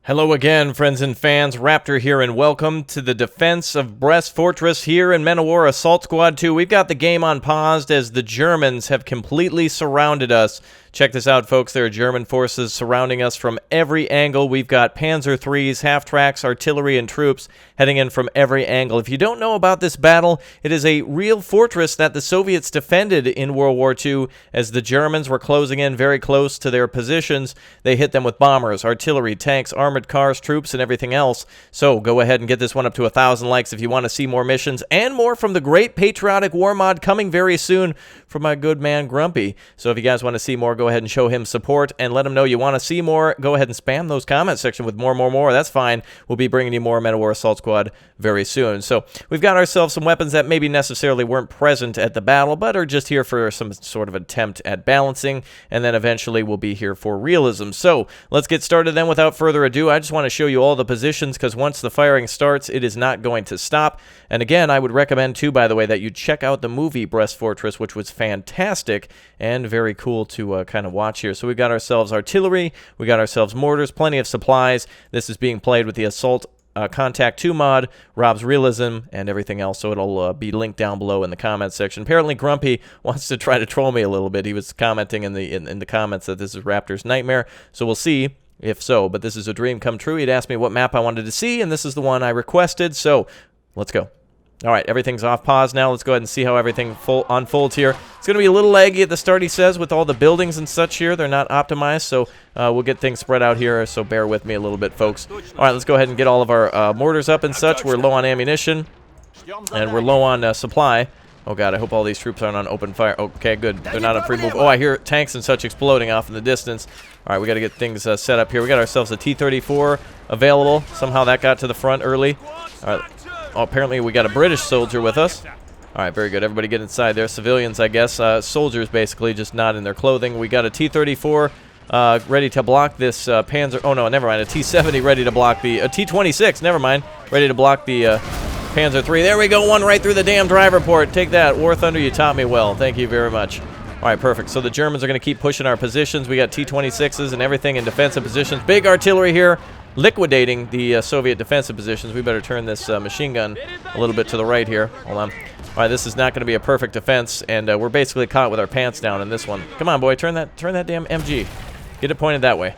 Hello again, friends and fans. Raptor here, and welcome to the defense of Brest Fortress here in Men of War Assault Squad 2. We've got the game on pause as the Germans have completely surrounded us. Check this out, folks. There are German forces surrounding us from every angle. We've got Panzer IIIs, half-tracks, artillery, and troops heading in from every angle. If you don't know about this battle, it is a real fortress that the Soviets defended in World War II. As the Germans were closing in very close to their positions, they hit them with bombers, artillery, tanks, armored cars, troops, and everything else. So go ahead and get this one up to 1,000 likes if you want to see more missions and more from the great Patriotic War mod coming very soon from my good man Grumpy. So if you guys want to see more, go ahead and show him support and let him know you want to see more. Go ahead and spam those comment section with more. That's fine. We'll be bringing you more Men of War Assault Squad very soon. So we've got ourselves some weapons that maybe necessarily weren't present at the battle, but are just here for some sort of attempt at balancing, and then eventually we'll be here for realism. So let's get started then without further ado. I just want to show you all the positions, because once the firing starts, it is not going to stop. And again, I would recommend too, by the way, that you check out the movie Brest Fortress, which was fantastic and very cool to kind of watch here. So we got ourselves artillery, we got ourselves mortars, plenty of supplies. This is being played with the Assault Contact 2 mod, Rob's Realism, and everything else, so it'll be linked down below in the comments section. Apparently Grumpy wants to try to troll me a little bit. He was commenting in the comments that this is Raptor's nightmare, so we'll see if so, but this is a dream come true. He'd asked me what map I wanted to see, and this is the one I requested, so let's go. All right, everything's off pause now. Let's go ahead and see how everything unfolds here. It's going to be a little laggy at the start, he says, with all the buildings and such here. They're not optimized, so we'll get things spread out here, so bear with me a little bit, folks. All right, let's go ahead and get all of our mortars up and such. We're low on ammunition, and we're low on supply. Oh, God, I hope all these troops aren't on open fire. Okay, good. They're not on free move. Oh, I hear tanks and such exploding off in the distance. All right, we got to get things set up here. We got ourselves a T-34 available. Somehow that got to the front early. All right. Oh, apparently we got a British soldier with us. All right, very good. Everybody get inside there. Civilians, I guess. Soldiers, basically, just not in their clothing. We got a T-34 ready to block this Panzer... Oh, no, never mind. A T-70 ready to block the... A T-26, never mind. Ready to block the Panzer III. There we go. One right through the damn driver port. Take that. War Thunder, you taught me well. Thank you very much. All right, perfect. So the Germans are going to keep pushing our positions. We got T-26s and everything in defensive positions. Big artillery here, liquidating the Soviet defensive positions. We better turn this machine gun a little bit to the right here. Hold on. All right, this is not going to be a perfect defense, and we're basically caught with our pants down in this one. Come on, boy, turn that damn MG. Get it pointed that way.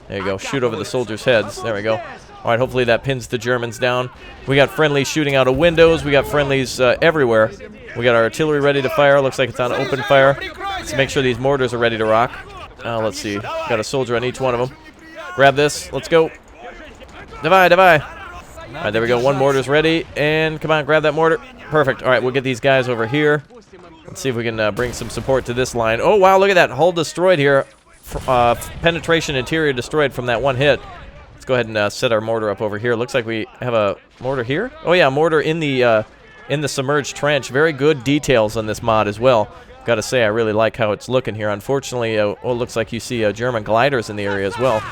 There you go. Shoot over the soldiers' heads. There we go. All right, hopefully that pins the Germans down. We got friendlies shooting out of windows. We got friendlies everywhere. We got our artillery ready to fire. Looks like it's on open fire. Let's make sure these mortars are ready to rock. Let's see. Got a soldier on each one of them. Grab this. Let's go. Divide. All right, there we go. One mortar's ready. And come on, grab that mortar. Perfect. All right, we'll get these guys over here. Let's see if we can bring some support to this line. Oh, wow, look at that. Hull destroyed here. Penetration interior destroyed from that one hit. Let's go ahead and set our mortar up over here. Looks like we have a mortar here. Oh, yeah, mortar in the submerged trench. Very good details on this mod as well. Got to say, I really like how it's looking here. Unfortunately, it looks like you see German gliders in the area as well.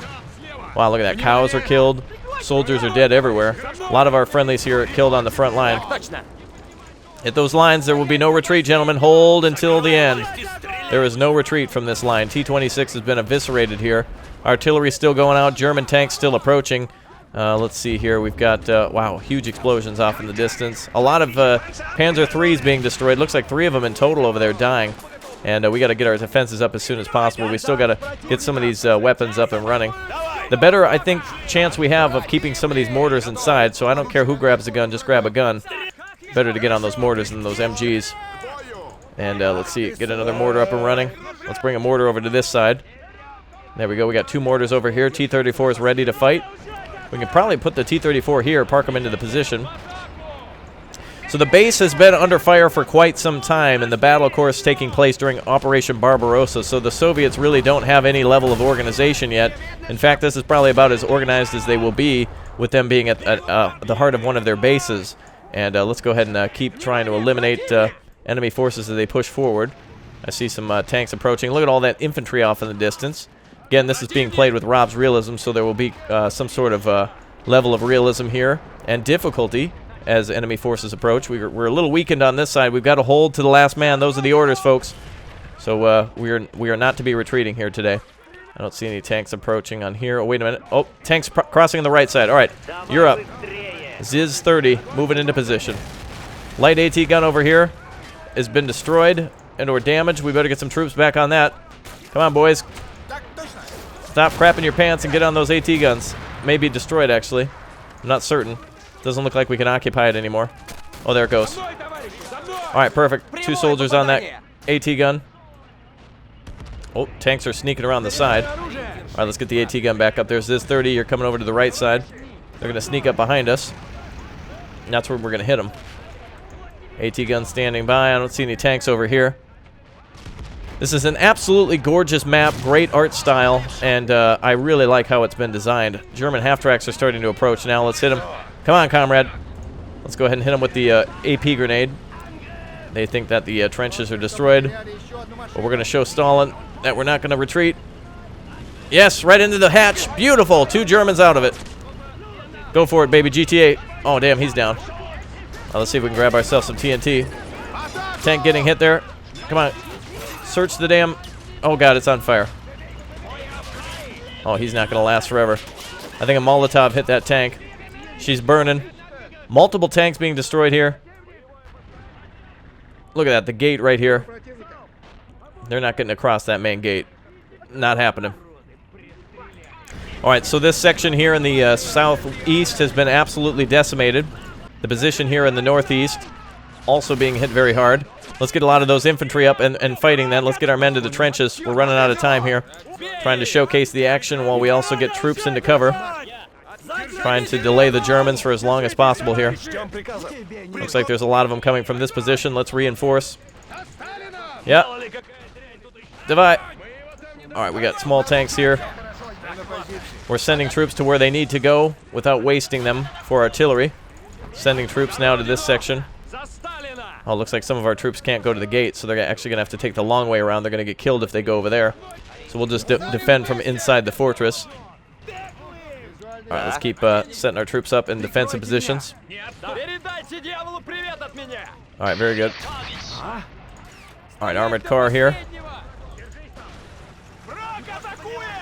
Wow, look at that. Cows are killed. Soldiers are dead everywhere. A lot of our friendlies here are killed on the front line. Hit those lines. There will be no retreat, gentlemen. Hold until the end. There is no retreat from this line. T-26 has been eviscerated here. Artillery still going out. German tanks still approaching. Let's see here. We've got, wow, huge explosions off in the distance. A lot of Panzer IIIs being destroyed. Looks like 3 of them in total over there dying. And we got to get our defenses up as soon as possible. We still got to get some of these weapons up and running. The better, I think, chance we have of keeping some of these mortars inside, so I don't care who grabs a gun, just grab a gun. Better to get on those mortars than those MGs. And let's see, get another mortar up and running. Let's bring a mortar over to this side. There we go. We got 2 mortars over here. T-34 is ready to fight. We can probably put the T-34 here, park them into the position. So the base has been under fire for quite some time, and the battle, of course, taking place during Operation Barbarossa, so the Soviets really don't have any level of organization yet. In fact, this is probably about as organized as they will be, with them being at the heart of one of their bases. And let's go ahead and keep trying to eliminate enemy forces as they push forward. I see some tanks approaching. Look at all that infantry off in the distance. Again, this is being played with Rob's Realism, so there will be some sort of level of realism here and difficulty as enemy forces approach. We're a little weakened on this side. We've got to hold to the last man. Those are the orders, folks. So we are not to be retreating here today. I don't see any tanks approaching on here. Oh, wait a minute. Oh, tanks crossing on the right side. All right, you're up. Ziz 30, moving into position. Light AT gun over here has been destroyed and or damaged. We better get some troops back on that. Come on, boys. Stop crapping your pants and get on those AT guns. May be destroyed, actually. I'm not certain. Doesn't look like we can occupy it anymore. Oh, there it goes. All right, perfect. 2 soldiers on that AT gun. Oh, tanks are sneaking around the side. All right, let's get the AT gun back up. There's this 30. You're coming over to the right side. They're going to sneak up behind us. And that's where we're going to hit them. AT gun standing by. I don't see any tanks over here. This is an absolutely gorgeous map, great art style, and I really like how it's been designed. German half-tracks are starting to approach now. Let's hit them. Come on, comrade. Let's go ahead and hit them with the AP grenade. They think that the trenches are destroyed, but we're going to show Stalin that we're not going to retreat. Yes, right into the hatch. Beautiful. 2 Germans out of it. Go for it, baby. GTA. Oh, damn, he's down. Let's see if we can grab ourselves some TNT. Tank getting hit there. Come on. Search the damn... Oh, God, it's on fire. Oh, he's not going to last forever. I think a Molotov hit that tank. She's burning. Multiple tanks being destroyed here. Look at that, the gate right here. They're not getting across that main gate. Not happening. All right, so this section here in the southeast has been absolutely decimated. The position here in the northeast also being hit very hard. Let's get a lot of those infantry up and fighting then. Let's get our men to the trenches. We're running out of time here. Trying to showcase the action while we also get troops into cover. Trying to delay the Germans for as long as possible here. Looks like there's a lot of them coming from this position. Let's reinforce. Yep. Divide. All right, we got small tanks here. We're sending troops to where they need to go without wasting them for artillery. Sending troops now to this section. Oh, looks like some of our troops can't go to the gate, so they're actually going to have to take the long way around. They're going to get killed if they go over there. So we'll just defend from inside the fortress. All right, let's keep setting our troops up in defensive positions. All right, very good. All right, armored car here.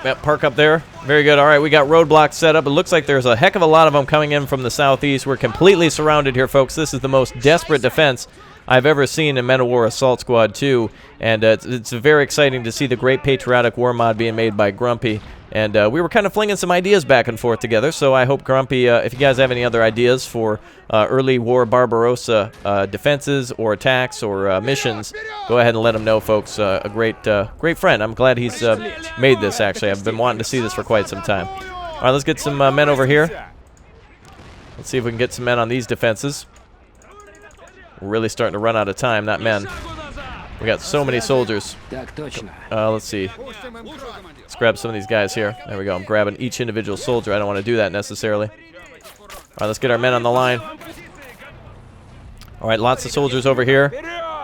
Yep, park up there. Very good. All right, we got roadblocks set up. It looks like there's a heck of a lot of them coming in from the southeast. We're completely surrounded here, folks. This is the most desperate defense I've ever seen in Men of War Assault Squad 2, and it's very exciting to see the great patriotic war mod being made by Grumpy. And we were kind of flinging some ideas back and forth together, so I hope, Grumpy, if you guys have any other ideas for early war Barbarossa defenses or attacks or missions, go ahead and let them know, folks. A great friend. I'm glad he's made this, actually. I've been wanting to see this for quite some time. All right, let's get some men over here. Let's see if we can get some men on these defenses. We're really starting to run out of time, not men. We got so many soldiers. Let's see. Let's grab some of these guys here. There we go. I'm grabbing each individual soldier. I don't want to do that necessarily. All right, let's get our men on the line. All right, lots of soldiers over here.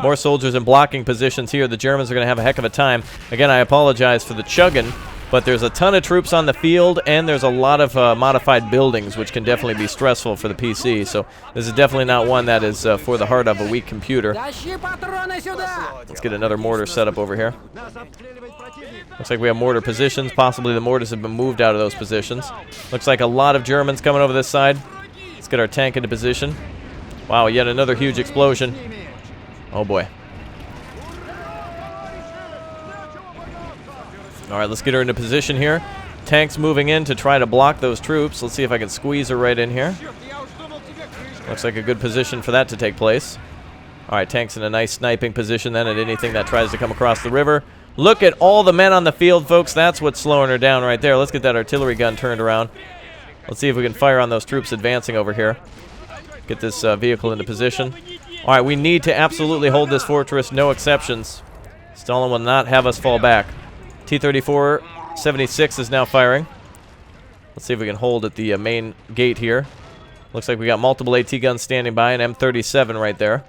More soldiers in blocking positions here. The Germans are going to have a heck of a time. Again, I apologize for the chugging, but there's a ton of troops on the field, and there's a lot of modified buildings, which can definitely be stressful for the PC. So this is definitely not one that is for the heart of a weak computer. Let's get another mortar set up over here. Looks like we have mortar positions. Possibly the mortars have been moved out of those positions. Looks like a lot of Germans coming over this side. Let's get our tank into position. Wow, yet another huge explosion. Oh boy. All right, let's get her into position here. Tanks moving in to try to block those troops. Let's see if I can squeeze her right in here. Looks like a good position for that to take place. All right, tanks in a nice sniping position then at anything that tries to come across the river. Look at all the men on the field, folks. That's what's slowing her down right there. Let's get that artillery gun turned around. Let's see if we can fire on those troops advancing over here. Get this vehicle into position. All right, we need to absolutely hold this fortress, no exceptions. Stalin will not have us fall back. T-34 76 is now firing. Let's see if we can hold at the main gate here. Looks like we got multiple AT guns standing by, an M37 right there.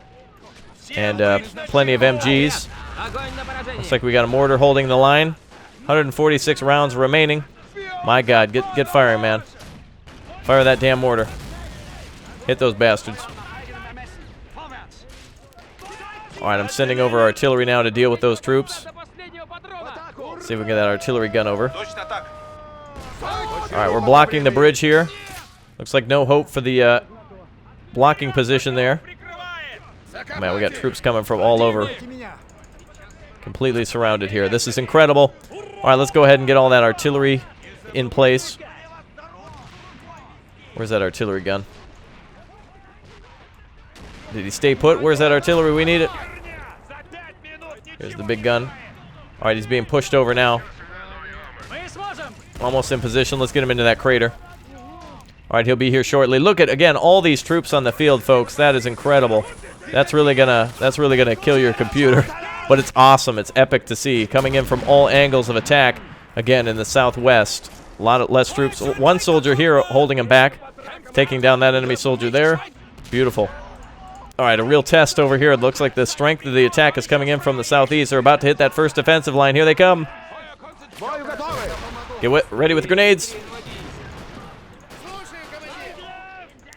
And plenty of MGs. Looks like we got a mortar holding the line. 146 rounds remaining. My God, get firing, man. Fire that damn mortar. Hit those bastards. All right, I'm sending over artillery now to deal with those troops. See if we can get that artillery gun over. Alright, we're blocking the bridge here. Looks like no hope for the blocking position there. Man, we got troops coming from all over. Completely surrounded here. This is incredible. Alright, let's go ahead and get all that artillery in place. Where's that artillery gun? Did he stay put? Where's that artillery? We need it. Here's the big gun. Alright, he's being pushed over now. Almost in position. Let's get him into that crater. Alright, he'll be here shortly. Look at, again, all these troops on the field, folks. That is incredible. That's really gonna kill your computer. But it's awesome. It's epic to see. Coming in from all angles of attack. Again, in the southwest. A lot of less troops. One soldier here holding him back. Taking down that enemy soldier there. Beautiful. Alright, a real test over here. It looks like the strength of the attack is coming in from the southeast. They're about to hit that first defensive line. Here they come. Get ready with grenades.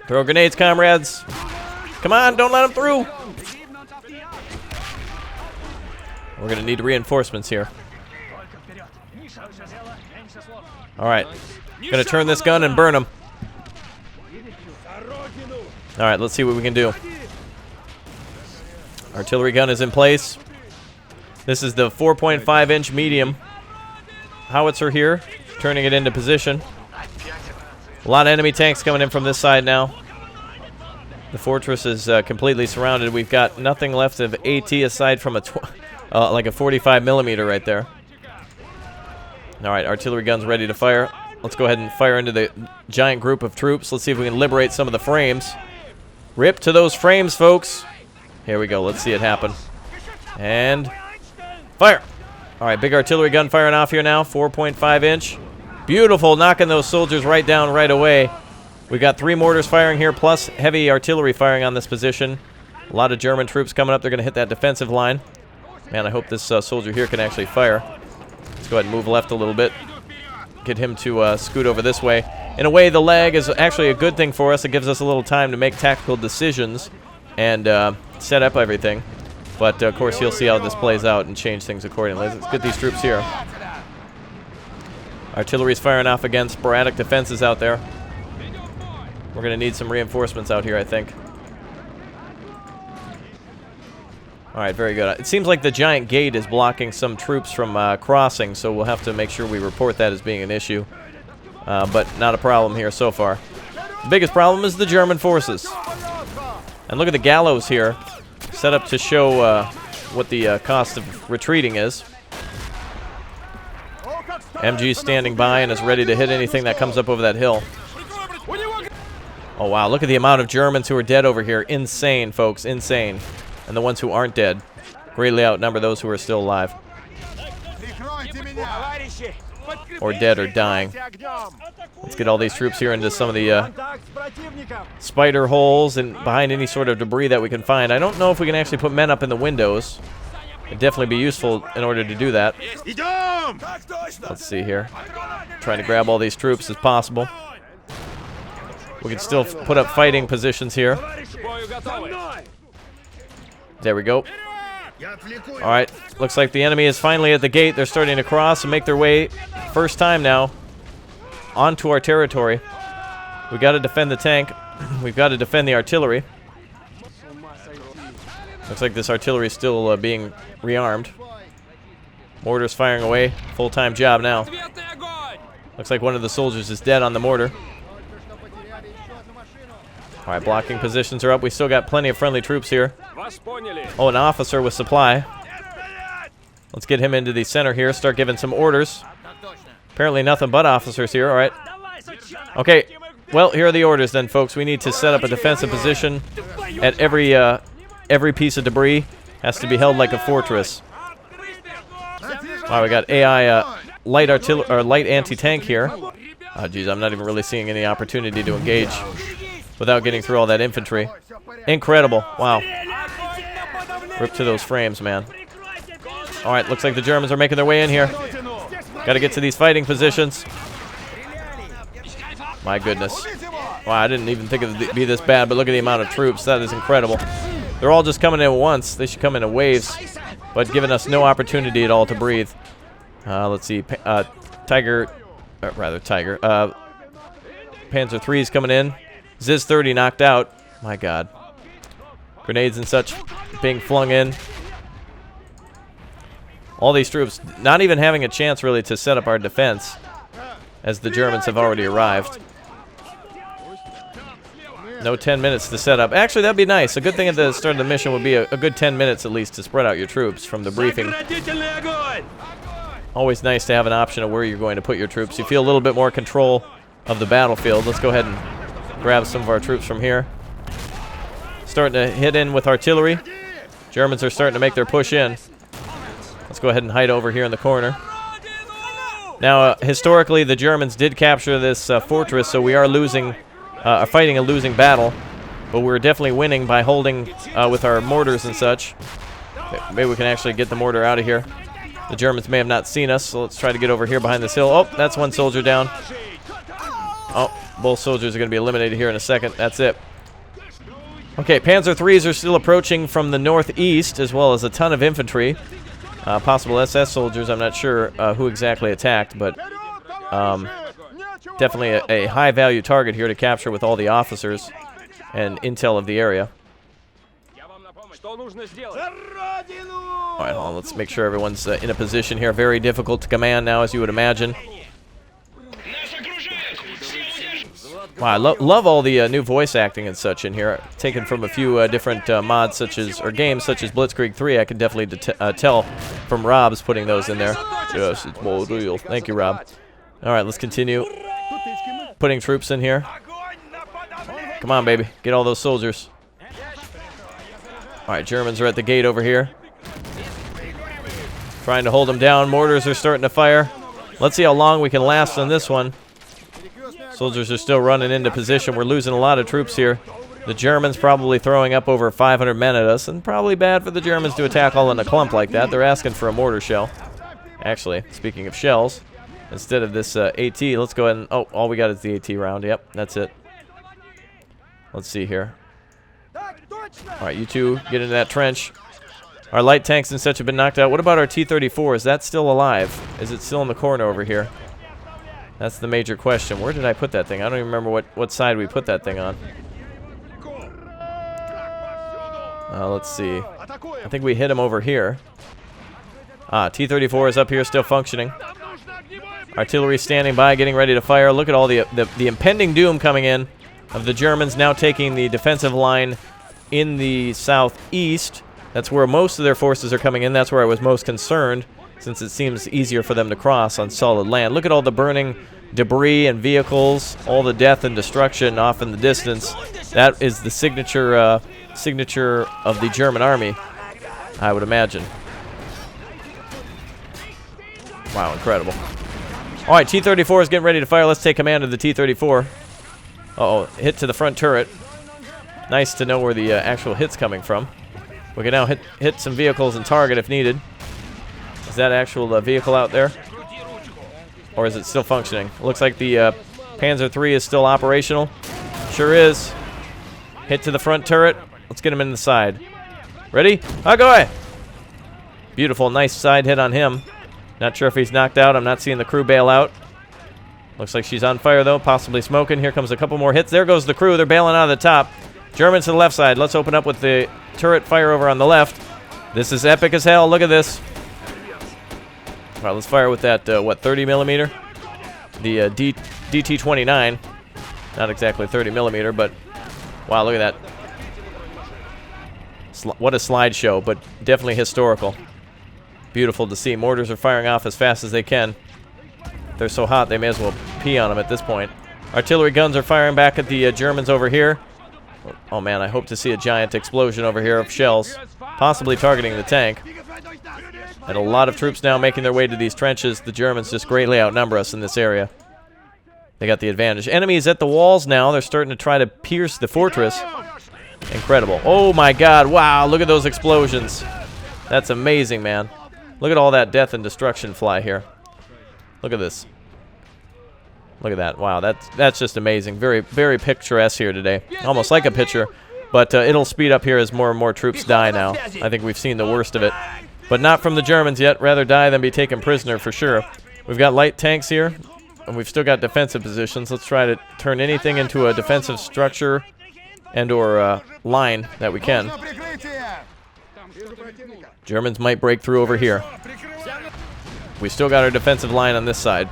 Throw grenades, comrades. Come on, don't let them through. We're going to need reinforcements here. Alright. Going to turn this gun and burn them. Alright, let's see what we can do. Artillery gun is in place. This is the 4.5-inch medium howitzer here. Turning it into position. A lot of enemy tanks coming in from this side now. The fortress is completely surrounded. We've got nothing left of AT aside from like a 45 millimeter right there. Alright, artillery gun's ready to fire. Let's go ahead and fire into the giant group of troops. Let's see if we can liberate some of the frames. Rip to those frames, folks. Here we go. Let's see it happen. And fire. Alright, big artillery gun firing off here now. 4.5-inch. Beautiful. Knocking those soldiers right down right away. We've got 3 mortars firing here, plus heavy artillery firing on this position. A lot of German troops coming up. They're going to hit that defensive line. Man, I hope this soldier here can actually fire. Let's go ahead and move left a little bit. Get him to scoot over this way. In a way, the lag is actually a good thing for us. It gives us a little time to make tactical decisions and set up everything. But, of course, you'll see how this plays out and change things accordingly. Let's get these troops here. Artillery's firing off again. Sporadic defenses out there. We're going to need some reinforcements out here, I think. Alright, very good. It seems like the giant gate is blocking some troops from crossing, so we'll have to make sure we report that as being an issue. But not a problem here so far. The biggest problem is the German forces. And look at the gallows here, set up to show what the cost of retreating is. MG's standing by and is ready to hit anything that comes up over that hill. Oh, wow. Look at the amount of Germans who are dead over here. Insane, folks. Insane. And the ones who aren't dead greatly outnumber those who are still alive. Or dead or dying. Let's get all these troops here into some of the spider holes and behind any sort of debris that we can find. I don't know if we can actually put men up in the windows. It'd definitely be useful in order to do that. Let's see here. Trying to grab all these troops as possible. We can still put up fighting positions here. There we go. Alright, looks like the enemy is finally at the gate. They're starting to cross and make their way, first time now, onto our territory. We've got to defend the tank. We've got to defend the artillery. Looks like this artillery is still being rearmed. Mortars firing away. Full-time job now. Looks like one of the soldiers is dead on the mortar. Alright, blocking positions are up. We still got plenty of friendly troops here. Oh, an officer with supply. Let's get him into the center here. Start giving some orders. Apparently nothing but officers here. Alright. Okay. Well, here are the orders then, folks. We need to set up a defensive position at every piece of debris. Has to be held like a fortress. Alright, we got AI light anti-tank here. Oh, geez, I'm not even really seeing any opportunity to engage without getting through all that infantry. Incredible. Wow. Rip to those frames, man. Alright, looks like the Germans are making their way in here. Got to get to these fighting positions. My goodness. Wow, I didn't even think it would be this bad, but look at the amount of troops. That is incredible. They're all just coming in at once. They should come in waves, but giving us no opportunity at all to breathe. Let's see. Tiger. Panzer 3 is coming in. Ziz 30 knocked out. My God. Grenades and such being flung in. All these troops not even having a chance really to set up our defense, as the Germans have already arrived. No 10 minutes to set up. Actually, that'd be nice. A good thing at the start of the mission would be a good 10 minutes at least to spread out your troops from the briefing. Always nice to have an option of where you're going to put your troops. You feel a little bit more control of the battlefield. Let's go ahead and grab some of our troops from here. Starting to hit in with artillery. Germans are starting to make their push in. Let's go ahead and hide over here in the corner. Now, historically, the Germans did capture this fortress, so we are fighting a losing battle. But we're definitely winning by holding with our mortars and such. Maybe we can actually get the mortar out of here. The Germans may have not seen us, so let's try to get over here behind this hill. Oh, that's one soldier down. Oh, both soldiers are going to be eliminated here in a second. That's it. Okay, Panzer 3s are still approaching from the northeast, as well as a ton of infantry. Possible SS soldiers. I'm not sure who exactly attacked, but definitely a high-value target here to capture with all the officers and intel of the area. All right, hold on, let's make sure everyone's in a position here. Very difficult to command now, as you would imagine. Wow, I love all the new voice acting and such in here. Taken from a few different mods or games such as Blitzkrieg 3. I can definitely tell from Rob's putting those in there. Yes, it's more real. Thank you, Rob. All right, let's continue putting troops in here. Come on, baby. Get all those soldiers. All right, Germans are at the gate over here. Trying to hold them down. Mortars are starting to fire. Let's see how long we can last on this one. Soldiers are still running into position. We're losing a lot of troops here. The Germans probably throwing up over 500 men at us, and probably bad for the Germans to attack all in a clump like that. They're asking for a mortar shell. Actually, speaking of shells, instead of this AT, let's go ahead and... Oh, all we got is the AT round. Yep, that's it. Let's see here. All right, you two get into that trench. Our light tanks and such have been knocked out. What about our T-34? Is that still alive? Is it still in the corner over here? That's the major question. Where did I put that thing? I don't even remember what side we put that thing on. Let's see. I think we hit him over here. T-34 is up here still functioning. Artillery standing by, getting ready to fire. Look at all the impending doom coming in of the Germans now taking the defensive line in the southeast. That's where most of their forces are coming in. That's where I was most concerned, since it seems easier for them to cross on solid land. Look at all the burning debris and vehicles, all the death and destruction off in the distance. That is the signature of the German army, I would imagine. Wow, incredible. All right, T-34 is getting ready to fire. Let's take command of the T-34. Uh-oh, hit to the front turret. Nice to know where the actual hit's coming from. We can now hit some vehicles and target if needed. Is that actual vehicle out there? Or is it still functioning? It looks like the Panzer 3 is still operational. Sure is. Hit to the front turret. Let's get him in the side. Ready? I'll go away. Beautiful, nice side hit on him. Not sure if he's knocked out. I'm not seeing the crew bail out. Looks like she's on fire, though, possibly smoking. Here comes a couple more hits. There goes the crew. They're bailing out of the top. Germans to the left side. Let's open up with the turret fire over on the left. This is epic as hell. Look at this. All right, let's fire with that, what, 30 millimeter? The DT-29. Not exactly 30 millimeter, but wow, look at that. What a slideshow, but definitely historical. Beautiful to see. Mortars are firing off as fast as they can. They're so hot, they may as well pee on them at this point. Artillery guns are firing back at the Germans over here. Oh, man, I hope to see a giant explosion over here of shells, possibly targeting the tank. And a lot of troops now making their way to these trenches. The Germans just greatly outnumber us in this area. They got the advantage. Enemies at the walls now. They're starting to try to pierce the fortress. Incredible. Oh, my God. Wow, look at those explosions. That's amazing, man. Look at all that death and destruction fly here. Look at this. Look at that. Wow, that's just amazing. Very, very picturesque here today. Almost like a picture, but it'll speed up here as more and more troops die now. I think we've seen the worst of it. but not from the Germans yet. Rather die than be taken prisoner for sure. We've got light tanks here, and we've still got defensive positions. Let's try to turn anything into a defensive structure and or line that we can. Germans might break through over here. We still got our defensive line on this side.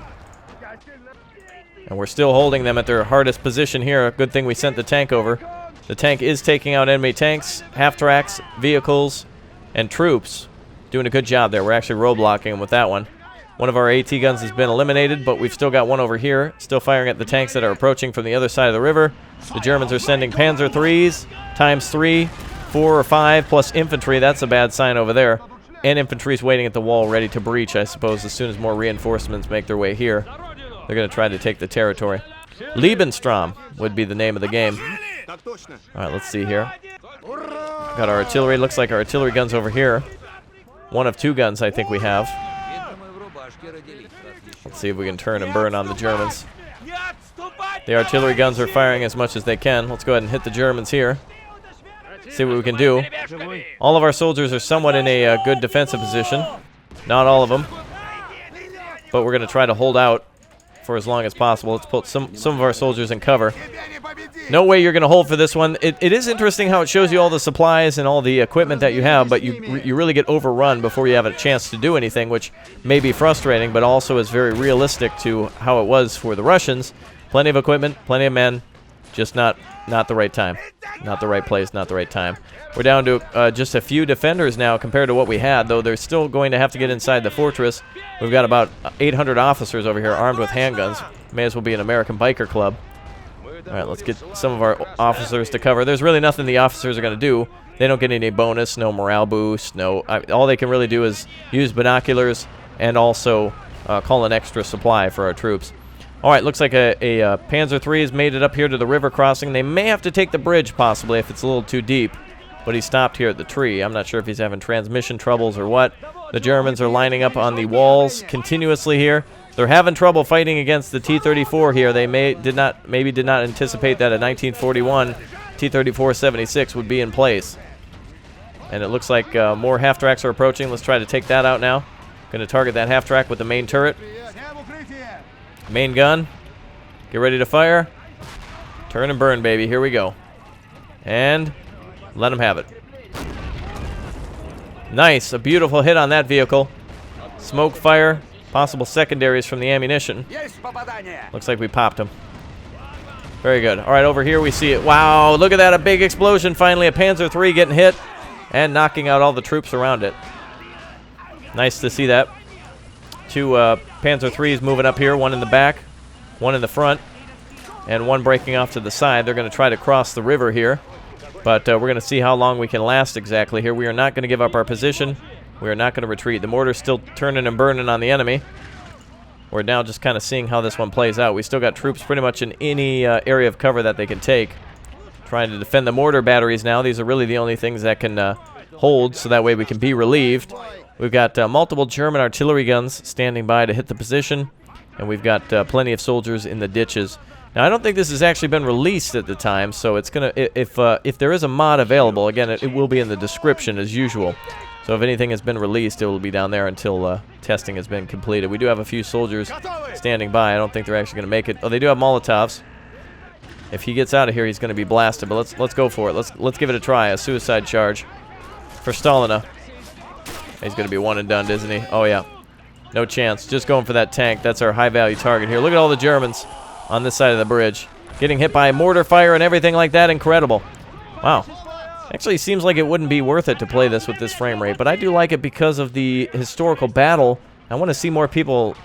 And we're still holding them at their hardest position here. Good thing we sent the tank over. The tank is taking out enemy tanks, half-tracks, vehicles, and troops. Doing a good job there. We're actually roadblocking them with that one. One of our AT guns has been eliminated, but we've still got one over here, still firing at the tanks that are approaching from the other side of the river. The Germans are sending Panzer IIIs, ×3, 4 or 5, plus infantry. That's a bad sign over there. And infantry's waiting at the wall, ready to breach, I suppose, as soon as more reinforcements make their way here. They're going to try to take the territory. Lebensraum would be the name of the game. All right, let's see here. Got our artillery. Looks like our artillery guns over here. One of 2 guns I think we have. Let's see if we can turn and burn on the Germans. The artillery guns are firing as much as they can. Let's go ahead and hit the Germans here. See what we can do. All of our soldiers are somewhat in a good defensive position. Not all of them. But we're going to try to hold out for as long as possible. Let's put some of our soldiers in cover. No way you're going to hold for this one. It is interesting how it shows you all the supplies and all the equipment that you have, but you really get overrun before you have a chance to do anything, which may be frustrating, but also is very realistic to how it was for the Russians. Plenty of equipment, plenty of men, just not the right time. Not the right place, not the right time. We're down to just a few defenders now compared to what we had, though they're still going to have to get inside the fortress. We've got about 800 officers over here armed with handguns. May as well be an American biker club. All right, let's get some of our officers to cover. There's really nothing the officers are going to do. They don't get any bonus, no morale boost, all they can really do is use binoculars and also call an extra supply for our troops. All right, looks like a Panzer III has made it up here to the river crossing. They may have to take the bridge, possibly, if it's a little too deep. But he stopped here at the tree. I'm not sure if he's having transmission troubles or what. The Germans are lining up on the walls continuously here. They're having trouble fighting against the T-34 here. They maybe did not anticipate that a 1941 T-34-76 would be in place. And it looks like more half-tracks are approaching. Let's try to take that out now. Going to target that half-track with the main turret. Main gun. Get ready to fire. Turn and burn, baby. Here we go. And let them have it. Nice. A beautiful hit on that vehicle. Smoke fire. Possible secondaries from the ammunition. Looks like we popped them. Very good. All right, over here we see it. Wow, look at that. A big explosion. Finally, a Panzer III getting hit and knocking out all the troops around it. Nice to see that. 2 Panzer IIIs moving up here. One in the back, one in the front, and one breaking off to the side. They're going to try to cross the river here. But we're going to see how long we can last exactly here. We are not going to give up our position. We are not going to retreat. The mortar's still turning and burning on the enemy. We're now just kind of seeing how this one plays out. We still got troops pretty much in any area of cover that they can take. Trying to defend the mortar batteries now. These are really the only things that can hold, so that way we can be relieved. We've got multiple German artillery guns standing by to hit the position. And we've got plenty of soldiers in the ditches. Now, I don't think this has actually been released at the time, so it's going to, if there is a mod available, again, it will be in the description as usual. So if anything has been released, it will be down there until testing has been completed. We do have a few soldiers standing by. I don't think they're actually going to make it. Oh, they do have Molotovs. If he gets out of here, he's going to be blasted, but let's go for it. Let's give it a try, a suicide charge for Stalina. He's going to be one and done, isn't he? Oh, yeah. No chance. Just going for that tank. That's our high-value target here. Look at all the Germans on this side of the bridge. Getting hit by mortar fire and everything like that. Incredible. Wow. Actually, seems like it wouldn't be worth it to play this with this frame rate, but I do like it because of the historical battle. I want to see more people,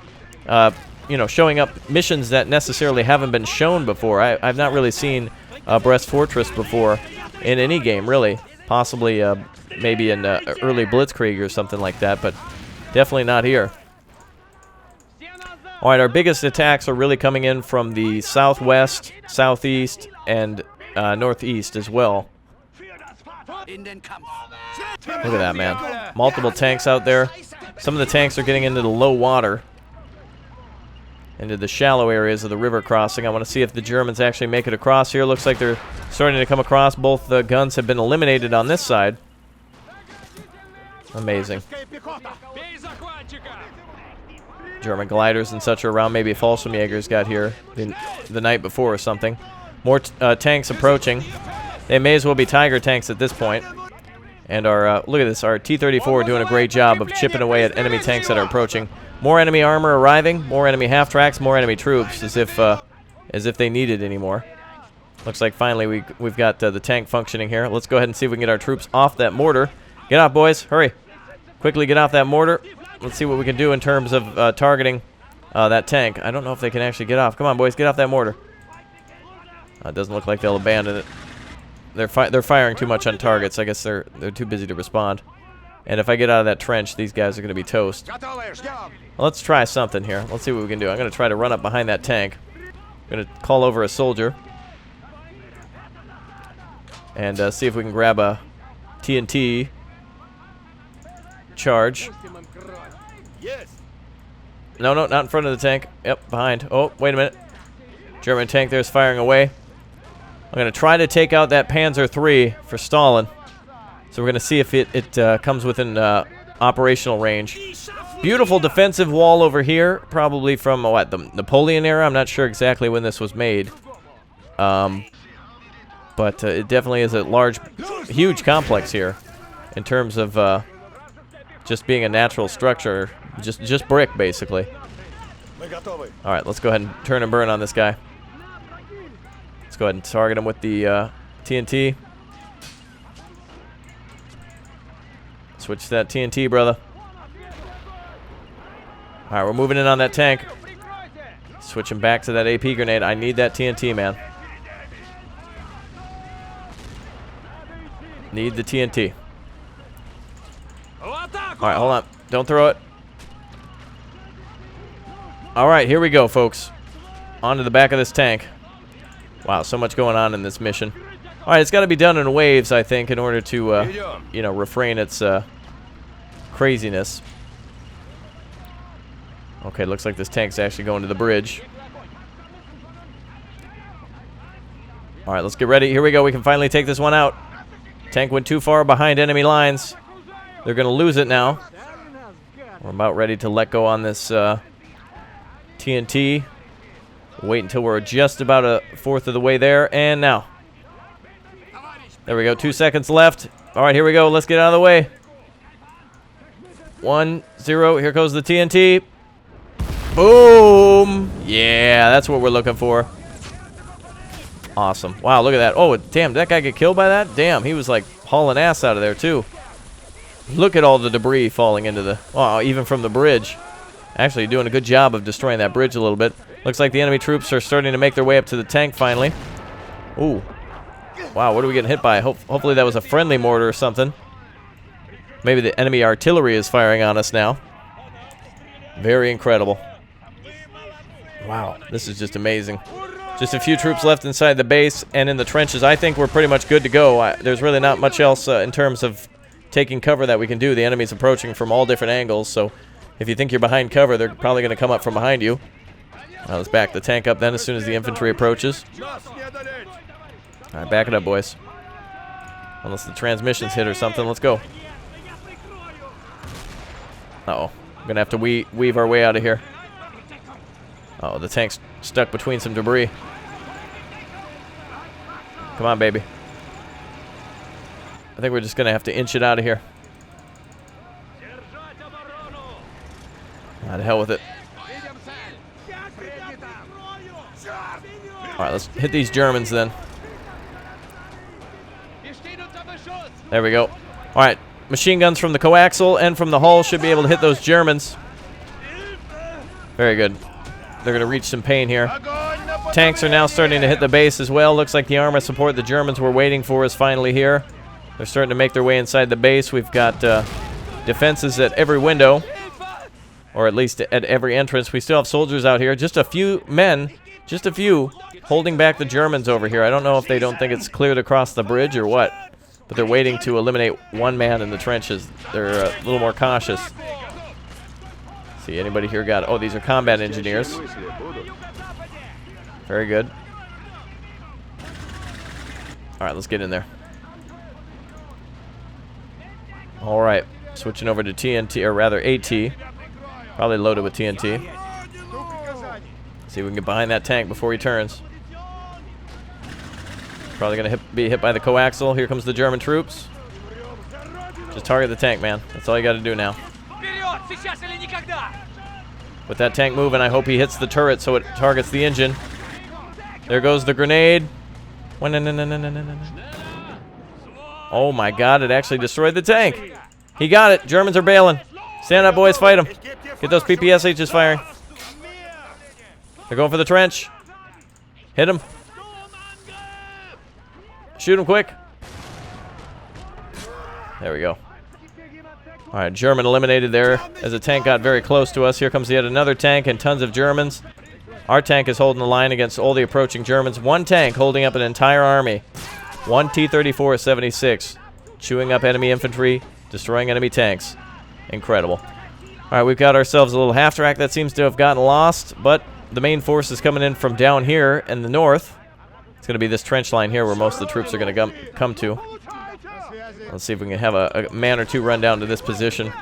you know, showing up missions that necessarily haven't been shown before. I've not really seen Brest Fortress before in any game, really. Possibly maybe in early Blitzkrieg or something like that, but definitely not here. All right, our biggest attacks are really coming in from the southwest, southeast, and northeast as well. Look at that, man. Multiple tanks out there. Some of the tanks are getting into the low water, into the shallow areas of the river crossing. I want to see if the Germans actually make it across here. Looks like they're starting to come across. Both the guns have been eliminated on this side. Amazing. German gliders and such are around. Maybe Fallschirmjägers got here the night before or something. More tanks approaching. They may as well be Tiger tanks at this point. And our, look at this, our T-34 doing a great job of chipping away at enemy tanks that are approaching. More enemy armor arriving, more enemy half-tracks, more enemy troops, as if they needed any more. Looks like finally we've got the tank functioning here. Let's go ahead and see if we can get our troops off that mortar. Get off, boys, hurry. Quickly get off that mortar. Let's see what we can do in terms of targeting that tank. I don't know if they can actually get off. Come on, boys, get off that mortar. It doesn't look like they'll abandon it. They're firing too much on targets. I guess they're too busy to respond. And if I get out of that trench, these guys are going to be toast. Well, let's try something here. Let's see what we can do. I'm going to try to run up behind that tank. I'm going to call over a soldier. And see if we can grab a TNT charge. No, not in front of the tank. Yep, behind. Oh, wait a minute. German tank there is firing away. I'm going to try to take out that Panzer III for Stalin. So we're going to see if it comes within operational range. Beautiful defensive wall over here. Probably from, what, the Napoleon era? I'm not sure exactly when this was made. But it definitely is a large, huge complex here. In terms of just being a natural structure. Just brick, basically. Alright, let's go ahead and turn and burn on this guy. Let's go ahead and target him with the TNT. Switch to that TNT, brother. Alright, we're moving in on that tank. Switching back to that AP grenade. I need that TNT, man. Need the TNT. Alright, hold on. Don't throw it. Alright, here we go, folks. Onto the back of this tank. Wow, so much going on in this mission. Alright, it's got to be done in waves, I think, in order to, you know, refrain its craziness. Okay, looks like this tank's actually going to the bridge. Alright, let's get ready. Here we go. We can finally take this one out. Tank went too far behind enemy lines. They're going to lose it now. We're about ready to let go on this TNT. Wait until we're just about a fourth of the way there. And now. There we go. 2 seconds left. All right, here we go. Let's get out of the way. 1, 0. Here goes the TNT. Boom. Yeah, that's what we're looking for. Awesome. Wow, look at that. Oh, damn, did that guy get killed by that? Damn, he was like hauling ass out of there, too. Look at all the debris falling into the... Oh, even from the bridge. Actually doing a good job of destroying that bridge a little bit. Looks like the enemy troops are starting to make their way up to the tank finally. Ooh. Wow, what are we getting hit by? Hopefully that was a friendly mortar or something. Maybe the enemy artillery is firing on us now. Very incredible. Wow, this is just amazing. Just a few troops left inside the base and in the trenches. I think we're pretty much good to go. There's really not much else in terms of taking cover that we can do. The enemy's approaching from all different angles, so if you think you're behind cover, they're probably going to come up from behind you. Let's back the tank up then as soon as the infantry approaches. Alright, back it up, boys. Unless the transmission's hit or something. Let's go. Uh-oh. We're going to have to weave our way out of here. Uh-oh, the tank's stuck between some debris. Come on, baby. I think we're just going to have to inch it out of here. To hell with it. Alright, let's hit these Germans then. There we go. Alright, machine guns from the coaxial and from the hull should be able to hit those Germans. Very good. They're going to reach some pain here. Tanks are now starting to hit the base as well. Looks like the armor support the Germans were waiting for is finally here. They're starting to make their way inside the base. We've got defenses at every window, or at least at every entrance. We still have soldiers out here. Just a few men, just a few, holding back the Germans over here. I don't know if they don't think it's cleared across the bridge or what, but they're waiting to eliminate one man in the trenches. They're a little more cautious. See, anybody here got... Oh, these are combat engineers. Very good. All right, let's get in there. All right, Switching over to TNT, or rather AT. Probably loaded with TNT. See if we can get behind that tank before he turns. Probably going to be hit by the coaxial. Here comes the German troops. Just target the tank, man. That's all you got to do now. With that tank moving, I hope he hits the turret so it targets the engine. There goes the grenade. Oh my god, it actually destroyed the tank. He got it. Germans are bailing. Stand up, boys. Fight them. Get those PPSHs firing. They're going for the trench. Hit him. Shoot him quick. There we go. All right, German eliminated there as the tank got very close to us. Here comes yet another tank and tons of Germans. Our tank is holding the line against all the approaching Germans. One tank holding up an entire army. One T-34-76. Chewing up enemy infantry, destroying enemy tanks. Incredible. All right, we've got ourselves a little half-track that seems to have gotten lost, but the main force is coming in from down here in the north. It's going to be this trench line here where most of the troops are going to come to. Let's see if we can have a man or two run down to this position.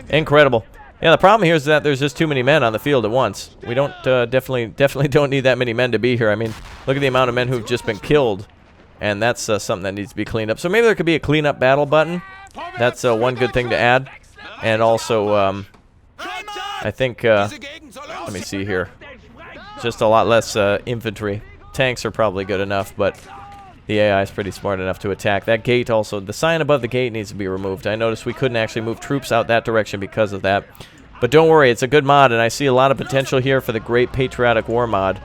Incredible. Yeah, the problem here is that there's just too many men on the field at once. We don't definitely don't need that many men to be here. I mean, look at the amount of men who've just been killed, and that's something that needs to be cleaned up. So maybe there could be a cleanup battle button. That's one good thing to add. And also, I think, let me see here. Just a lot less infantry. Tanks are probably good enough, but the AI is pretty smart enough to attack. That gate also, the sign above the gate needs to be removed. I noticed we couldn't actually move troops out that direction because of that. But don't worry, it's a good mod, and I see a lot of potential here for the Great Patriotic War mod.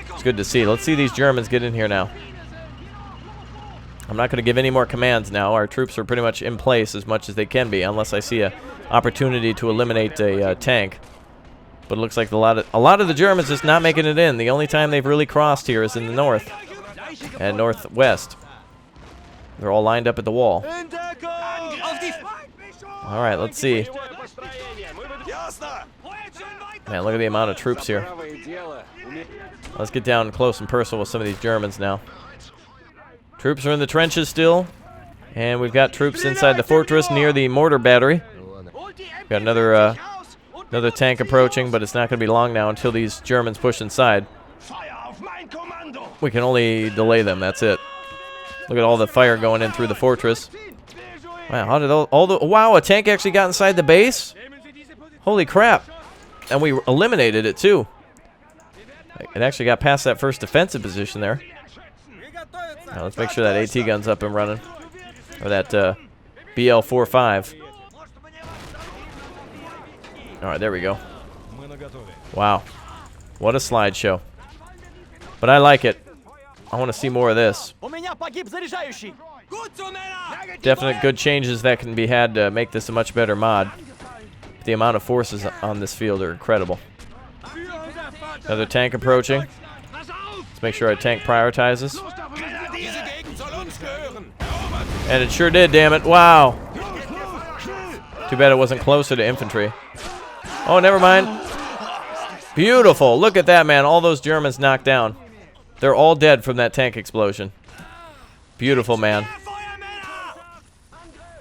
It's good to see. Let's see these Germans get in here now. I'm not going to give any more commands now. Our troops are pretty much in place as much as they can be, unless I see an opportunity to eliminate a tank. But it looks like a lot of the Germans just not making it in. The only time they've really crossed here is in the north and northwest. They're all lined up at the wall. All right, let's see. Man, look at the amount of troops here. Let's get down close and personal with some of these Germans now. Troops are in the trenches still, and we've got troops inside the fortress near the mortar battery. Got another tank approaching, but it's not going to be long now until these Germans push inside. We can only delay them, that's it. Look at all the fire going in through the fortress. Wow, how did wow, a tank actually got inside the base? Holy crap. And we eliminated it too. It actually got past that first defensive position there. Now let's make sure that AT gun's up and running. Or that BL-45. Alright, there we go. Wow. What a slideshow. But I like it. I want to see more of this. Definite good changes that can be had to make this a much better mod. The amount of forces on this field are incredible. Another tank approaching. Let's make sure our tank prioritizes. And it sure did, damn it. Wow. Too bad it wasn't closer to infantry. Oh, never mind. Beautiful. Look at that, man. All those Germans knocked down. They're all dead from that tank explosion. Beautiful, man. All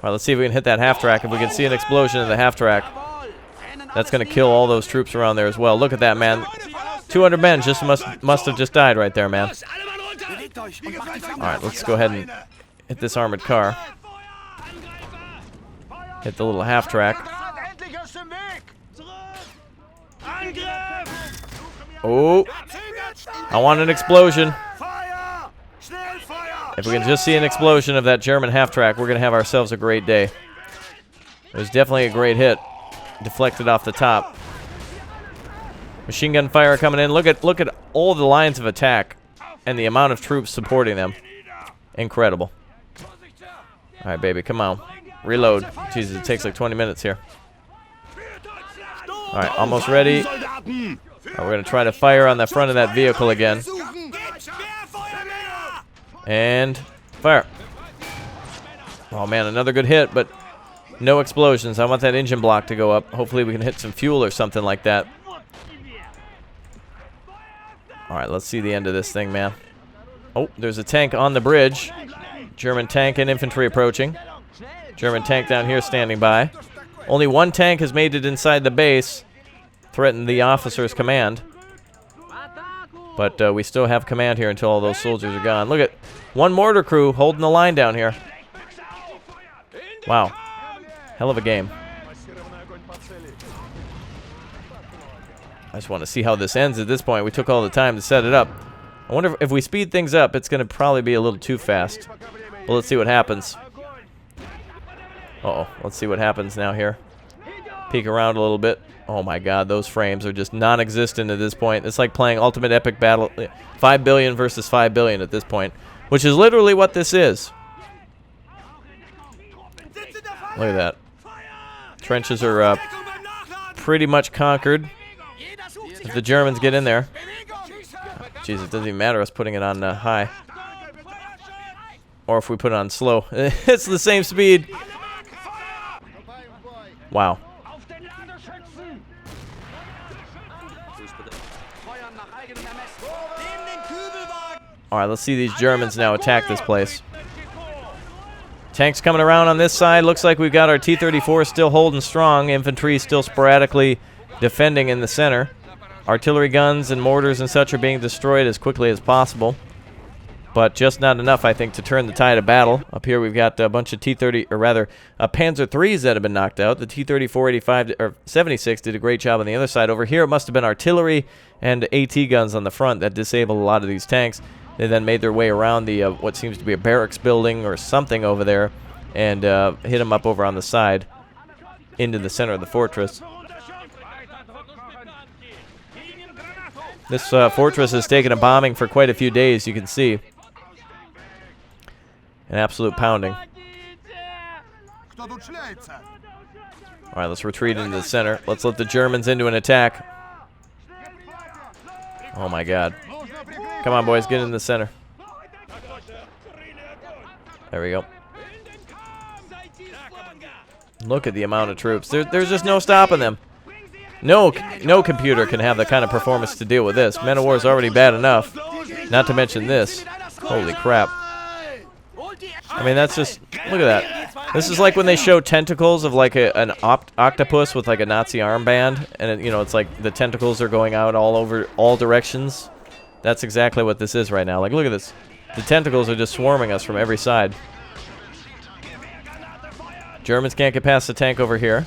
right, let's see if we can hit that half-track. If we can see an explosion in the half-track, that's going to kill all those troops around there as well. Look at that, man. 200 men just must have just died right there, man. All right, let's go ahead and hit this armored car. Hit the little half-track. Oh, I want an explosion. If we can just see an explosion of that German half-track, we're going to have ourselves a great day. It was definitely a great hit. Deflected off the top. Machine gun fire coming in. Look at all the lines of attack and the amount of troops supporting them. Incredible. All right, baby, come on. Reload. Jesus, it takes like 20 minutes here. All right, almost ready. Right, we're going to try to fire on the front of that vehicle again. And fire. Oh, man, another good hit, but no explosions. I want that engine block to go up. Hopefully we can hit some fuel or something like that. All right, let's see the end of this thing, man. Oh, there's a tank on the bridge. German tank and infantry approaching. German tank down here standing by. Only one tank has made it inside the base, threatened the officer's command. But we still have command here until all those soldiers are gone. Look at one mortar crew holding the line down here. Wow. Hell of a game. I just want to see how this ends at this point. We took all the time to set it up. I wonder if we speed things up, it's going to probably be a little too fast. Well, let's see what happens. Uh-oh. Let's see what happens now here. Peek around a little bit. Oh my god, those frames are just non-existent at this point. It's like playing Ultimate Epic Battle. 5 billion versus 5 billion at this point. Which is literally what this is. Look at that. Trenches are pretty much conquered. If the Germans get in there. Jeez, it doesn't even matter us putting it on high. Or if we put it on slow. It's the same speed. Wow. Alright, let's see these Germans now attack this place. Tanks coming around on this side. Looks like we've got our T-34 still holding strong. Infantry still sporadically defending in the center. Artillery guns and mortars and such are being destroyed as quickly as possible. But just not enough, I think, to turn the tide of battle. Up here we've got a bunch of T-30, or rather, Panzer IIIs that have been knocked out. The T-34, 85, or 76 did a great job on the other side. Over here it must have been artillery and AT guns on the front that disabled a lot of these tanks. They then made their way around the what seems to be a barracks building or something over there and hit them up over on the side into the center of the fortress. This fortress has taken a bombing for quite a few days, you can see. An absolute pounding. Alright, let's retreat into the center. Let's let the Germans into an attack. Oh my god. Come on, boys, get in the center. There we go. Look at the amount of troops. There's just no stopping them. No computer can have the kind of performance to deal with this. Men of War is already bad enough. Not to mention this. Holy crap. I mean, that's just... Look at that. This is like when they show tentacles of like an octopus with like a Nazi armband. And, you know, it's like the tentacles are going out all over, all directions. That's exactly what this is right now. Like, look at this. The tentacles are just swarming us from every side. Germans can't get past the tank over here.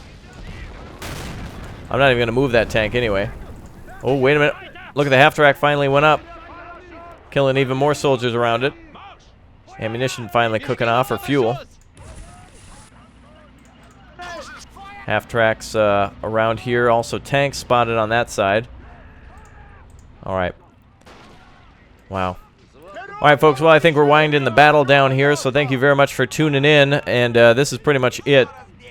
I'm not even going to move that tank anyway. Oh, wait a minute. Look at the half-track finally went up. Killing even more soldiers around it. Ammunition finally cooking off, or fuel. Half-tracks around here. Also tanks spotted on that side. Alright. Wow. Alright, folks. Well, I think we're winding the battle down here, so thank you very much for tuning in. And this is pretty much it.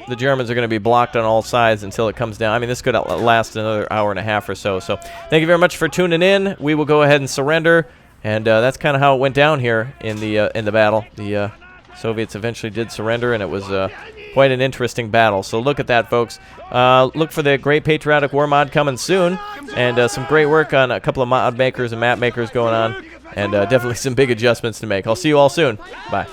The Germans are going to be blocked on all sides until it comes down. I mean, this could last another hour and a half or so. So thank you very much for tuning in. We will go ahead and surrender. And that's kind of how it went down here in the battle. The Soviets eventually did surrender, and it was quite an interesting battle. So look at that, folks. Look for the Great Patriotic War mod coming soon, and some great work on a couple of mod makers and map makers going on, and definitely some big adjustments to make. I'll see you all soon. Bye.